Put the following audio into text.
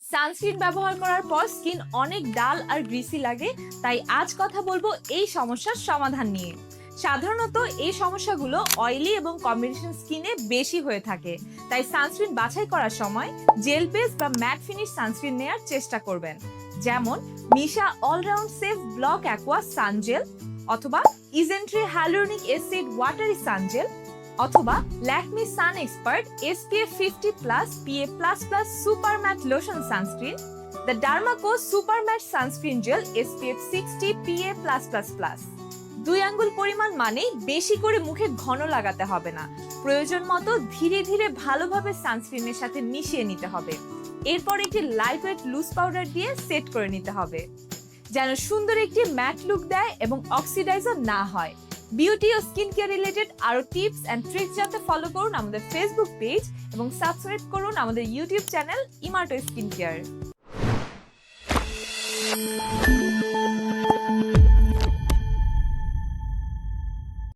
Sunscreen ব্যবহার করার পর স্কিন অনেক ডাল আর গ্রিসি লাগে, তাই আজ কথা বলবো এই সমস্যার সমাধান নিয়ে। সাধারণত এই সমস্যাগুলো অয়েলি এবং কম্বিনেশন স্কিনে বেশি হয়ে থাকে, তাই সানস্ক্রিন বাছাই করার সময় জেল বেস বা ম্যাট ফিনিশ সানস্ক্রিন নেয়ার চেষ্টা করবেন। যেমন Missha all round safe block aqua sun gel, অথবা Isntree hyaluronic acid watery sun gel, অথবা Lakme sun expert SPF 50+ PA++ super matte lotion sunscreen, the Dermaco super matte sunscreen gel SPF 60 PA+++। 2 আঙ্গুল পরিমাণ মানেই বেশি করে মুখে ঘন লাগাতে হবে না, প্রয়োজন মতো ধীরে ধীরে ভালোভাবে সানস্ক্রিনের সাথে মিশিয়ে নিতে হবে। এরপর একটি লাইটওয়েট লুজ পাউডার দিয়ে সেট করে নিতে হবে, যেন সুন্দর একটি ম্যাট লুক দেয় এবং অক্সিডাইজার না হয়। বিউটি ও স্কিন কেয়ার রিলেটেড আরো টিপস এন্ড ট্রিক্স জানতে ফলো করুন আমাদের ফেসবুক পেজ এবং সাবস্ক্রাইব করুন আমাদের ইউটিউব চ্যানেল ইমার্টো স্কিন কেয়ার।